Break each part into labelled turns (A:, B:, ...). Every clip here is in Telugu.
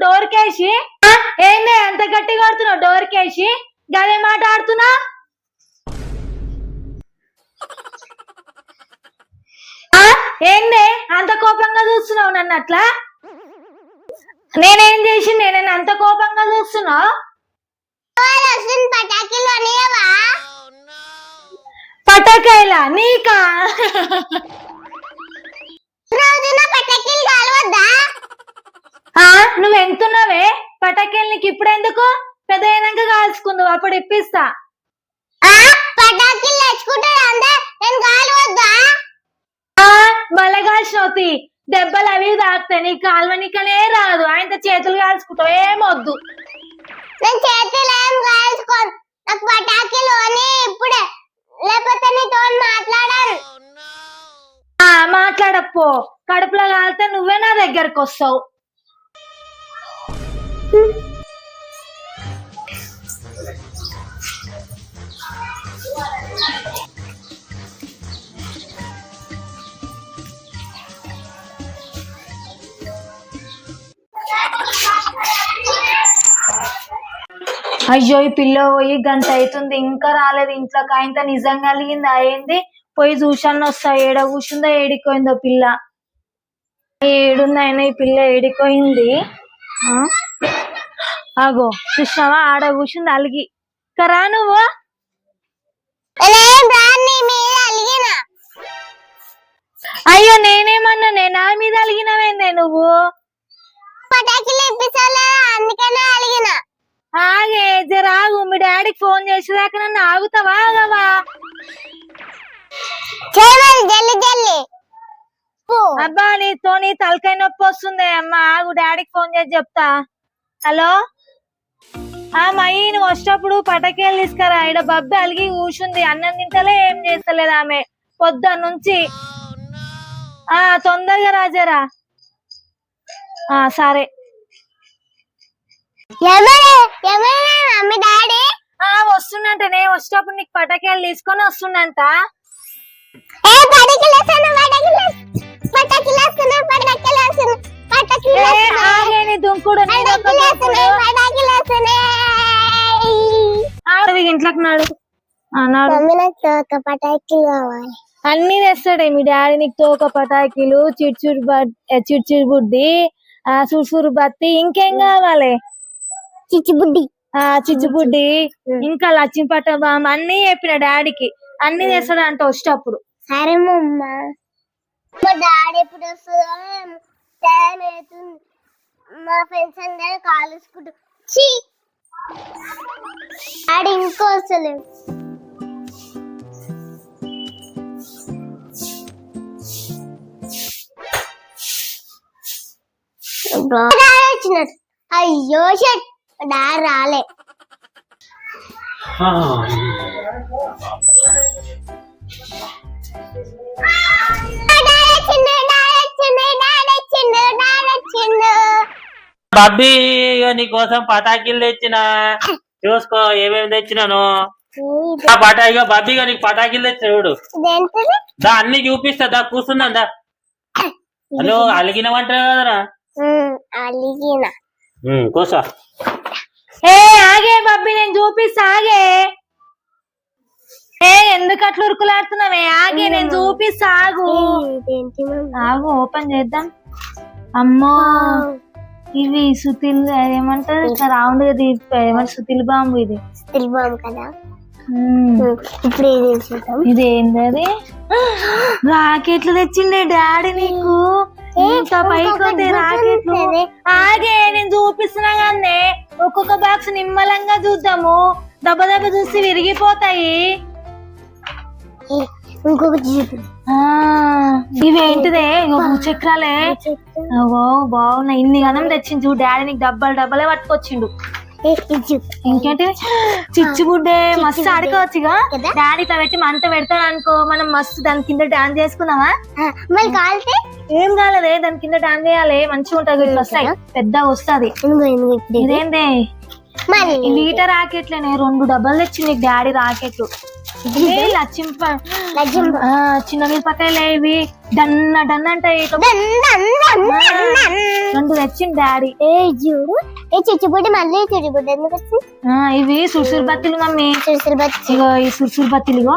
A: డోర్ కేసి ఏందే అంత గట్టి కొడుతున్నావు డోర్ కేసి గదే మాట్లాడుతున్నా ఏందే అంత కోపంగా చూస్తున్నావు నన్ను అట్లా నేనేం చేసి నేను అంత కోపంగా చూస్తున్నావు పటాకాయలా నీకా నువ్వు ఎంతున్నావే పటాకాయలు నీకు ఇప్పుడు ఎందుకు పెద్ద అయినాక కాల్చుకుందు అప్పుడు ఇప్పిస్తా మళ్ళీ కాల్చినవుతి దెబ్బలు అవి తాకుతాయి నీ కాల్వనికనే రాదు ఆయన చేతులు కాల్చుకుంటావు ఏమొద్దు
B: నేను చేతులు ఏం కాల్చుకోను నాకు పటాకీలు అని ఇప్పుడే లేకపోతే నీతో మాట్లాడాను
A: మాట్లాడపో కడుపులో కాలితే నువ్వే నా దగ్గరకు వస్తావు అయ్యో ఈ పిల్ల పోయి గంట అవుతుంది ఇంకా రాలేదు ఇంట్లోకి ఆయనతో నిజం కలిగింది అయింది పోయి చూసాను వస్తా ఏడ కూర్చుందో ఏడిపోయిందో పిల్ల ఏడుంది ఆయన ఈ పిల్ల ఏడిపోయింది అగో చూసినావా ఆడ కూర్చుంది అలిగి కరా నువ్వు అయ్యో నేనేమన్నా నా మీద అలిగినవేందే నువ్వు
B: అందుకనే అలిగిన
A: ఆగే జరాగు మీ డాడీకి ఫోన్ చేసేదాకా నన్ను ఆగుతావా ఆగవా
B: జల్లి జల్లి
A: అబ్బా నీతో నీ తలకాయ నొప్పి వస్తుంది అమ్మా ఆగు డాడీకి ఫోన్ చేసి చెప్తా హలో మయ్యి నువ్వు వచ్చేటప్పుడు పటాకీలు తీసుకురా ఇక్కడ బబ్బి అలిగి కూర్చుంది అన్నం తింటలే ఏం చేస్తలేదు ఆమె పొద్దున్న నుంచి తొందరగా రాజరా సరే వస్తున్నంటనే వచ్చేటప్పుడు నీకు పటాకీలు తీసుకొని వస్తున్నంట ఇంట్లోకి నాడు అన్ని తెస్తాడే మీ డాడీ నీకు తోక పటాకీలు చిడ్చిడి బుడ్డి సురుసురు బత్తి ఇంకేం కావాలి చిచ్చుబుడ్డి ఇంకా లక్ష్మీ పట్ట బామ్మ అన్ని చెప్పిన డాడీకి అన్ని తెస్తాడు అంట వచ్చేటప్పుడు
B: సరే మా డాడీ ఎప్పుడు వస్తుందో టైం అవుతుంది మా ఫ్రెండ్స్ అందరూ కాలుసుకుంటూ డాడీ ఇంకో వస్తలేదు వచ్చినట్టు అయ్యో షట్ డాడీ రాలే
C: బబ్బీ నీకోసం పటాకీలు తెచ్చిన చూసుకో ఏమేమి తెచ్చినాను పటాకీ బబ్బీగా నీకు పటాకీలు తెచ్చిన చూడు దా అన్ని చూపిస్తా దా కూర్చున్నా దా హలో అలిగినవంటారు కదరా కూర్చో
A: ఆగే బబ్బీ నేను చూపిస్తా ఆగే ఎందుకు అట్లా ఉరుకులాడుతున్నావే ఆగే నేను చూపిస్తా ఆగు ఓపెన్ చేద్దాం అమ్మో ఇవి సుతిల్ ఏమంటారు రౌండ్ గా ఏమంటారు సుతిల్ బాంబు ఇది
B: కదా ఇప్పుడు
A: ఇది ఏంటది రాకెట్లు తెచ్చిండే డాడీ నీకు ఇంకా పైకి రాకెట్లు ఆగే నేను చూపిస్తున్నా కానీ ఒక్కొక్క బాక్స్ నిమ్మలంగా చూద్దాము దెబ్బ దెబ్బ చూసి విరిగిపోతాయి ఇవేంటిదే చక్రాలే బాగున్నాయి ఇన్ని గనం తెచ్చిండు డాడీ నీకు డబ్బలే పట్టుకొచ్చిండు ఇంకేంటి చిచ్చుబుడ్డే మస్తు ఆడుకోవచ్చుగా డాడీ ఇట్లా పెట్టి మంట పెడతాడు అనుకో మనం మస్తు దాని కింద డాన్స్ చేసుకుందామా
B: మళ్ళీ కాలితే
A: ఏం కాలేదే దాని కింద డాన్స్ చేయాలి మంచిగా ఉంటది వస్తాయి పెద్ద వస్తుంది ఇదేందే లీటర్ రాకెట్లేనే 2 డబ్బాలు తెచ్చింది నీకు డాడీ రాకెట్లు ఇవి చిన్న మిరపకాయలు ఇవి డన్న డన్న అంటాయి. రెండు తెచ్చింది డాడీ.
B: చూడు ఏ చిచ్చుబుడ్డి మళ్ళీ చిచ్చుబుడ్డి ఎందుకు వచ్చింది?
A: ఇవి సుర్సురు బత్తిలు మమ్మీ.
B: చూసి బచ్చి
A: ఇగో ఈ సుర్సురు బత్తిలు ఇగో.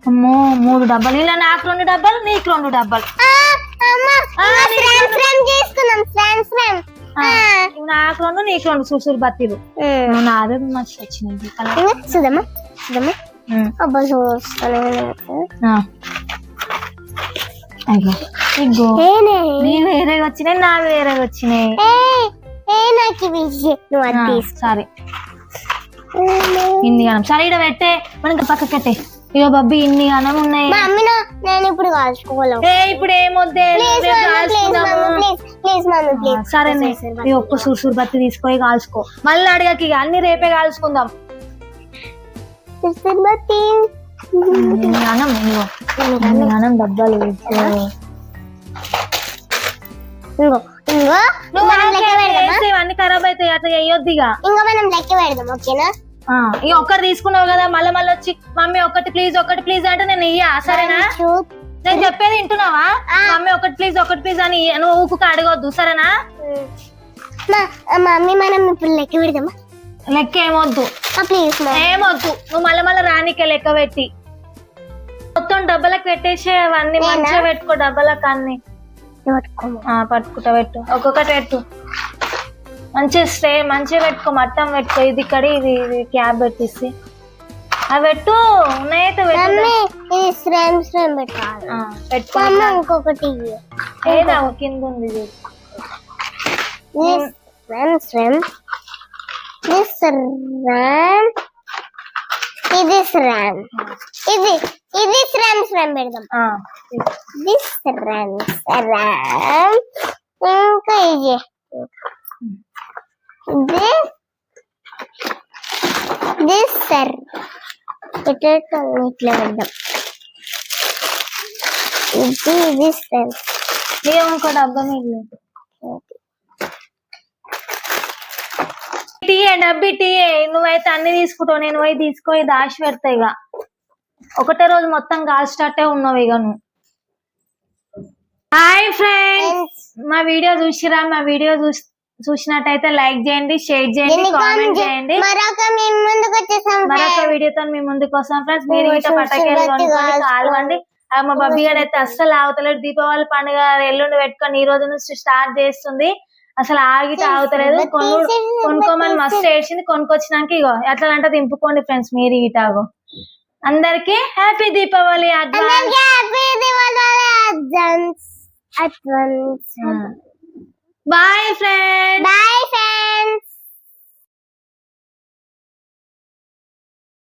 A: అమ్మో 3 డబ్బాలు. ఇలా నాకు 2 డబ్బాలు, నీకు 2 డబ్బాలు. నాకు 2 నీకు 2 సుర్సురు బత్తిలు. నాదే మస్తు వచ్చినాయి.
B: చూదమ్మా చూదమ్మా. అబ్బా చూస్తాను.
A: ఇగో నీ వేరేగా వచ్చినాయి, నా వేరేగా వచ్చినాయి. సరే ఇన్ని గానం. సరే ఇక్కడ పెట్టే, మనకి పక్క కట్టే. ఇగో బబ్బి ఇన్ని గానం ఉన్నాయి.
B: నేను ఇప్పుడు కాల్చుకోవాలి.
A: ఇప్పుడు ఏమొద్దే, సరే ఒక్క సుర్సురు బత్తి తీసుకొని కాల్చుకో. మళ్ళీ అడగకి ఇక అన్ని రేపే కాల్చుకుందాం. గానం డబ్బాలు అన్ని ఖరాబ్ అవుతాయి, అట్లా వేయొద్దిగా.
B: ఇంకా మనం లెక్క పెడదాం ఓకేనా?
A: ఇక ఒక్కటి తీసుకున్నావు కదా, మళ్ళీ వచ్చి మమ్మీ ఒకటి ప్లీజ్ అంటే నేను ఇయ్యా. సరేనా? నేను చెప్పేది వింటున్నావా? మమ్మీ ఒకటి ప్లీజ్ అని నువ్వు ఊకుక అడగొద్దు. సరేనా?
B: మమ్మీ మనం ఇప్పుడు లెక్క పెడదామా?
A: లెక్క ఏమొద్దు,
B: ప్లీజ్
A: ఏమొద్దు. నువ్వు మళ్ళీ రానికే లెక్క పెట్టి మొత్తం డబ్బలకు పెట్టేసే. అవన్నీ మంచిగా పెట్టుకో డబ్బలకు అన్ని. పట్టుకుంటా పెట్టు, ఒక్కొక్కటి పెట్టు. మంచిగా మంచిగా పెట్టుకో, మట్టం పెట్టుకో. ఇది ఇక్కడ ఇది క్యాబ్ పెట్టేసి అవి పెట్టు. ఉన్నాయితే
B: పెట్టుకో. ఇంకొకటి
A: ఏదా కింద ఉంది
B: ఇది శ్రమ్ పెడదాం. ఇంకా ఇది సర్ ఇట్లా పెడదాం. ఇది శ్రమ్.
A: ఇంకో డబ్బా మిగిలింది. టీ డబ్బి టీ. నువ్వైతే అన్ని తీసుకుంటావు, నేను పోయి తీసుకొని దాచి పెడతా. ఇక ఒకటే రోజు మొత్తం గాలి స్టార్టే ఉన్నావు ఇక నువ్వు. హాయ్ ఫ్రెండ్స్, మా వీడియో చూసిరా? మా వీడియో చూసినట్టయితే లైక్ చేయండి, షేర్ చేయండి, కామెంట్ చేయండి.
B: మరొక
A: వీడియోతో మీ ముందుకు వస్తాం ఫ్రెండ్స్. మీరు ఇట్లా పటాకాయలు కొనుక్కొని కాల్వండి. మా బబ్బీ గారు అయితే అస్సలు ఆగుతలేడు. దీపావళి పండుగ ఎల్లుండి పెట్టుకొని ఈ రోజు నుంచి స్టార్ట్ చేస్తుంది. అసలు ఆగితే ఆగుతలేదు. కొనుక్కోమని మస్తు ఏడ్చింది. కొనుక్కొచ్చినాక ఇగో ఎట్లా అంటే దింపుకోండి ఫ్రెండ్స్. మీరు ఇటాగో అందరికి happy Deepavali advance. Bye friends.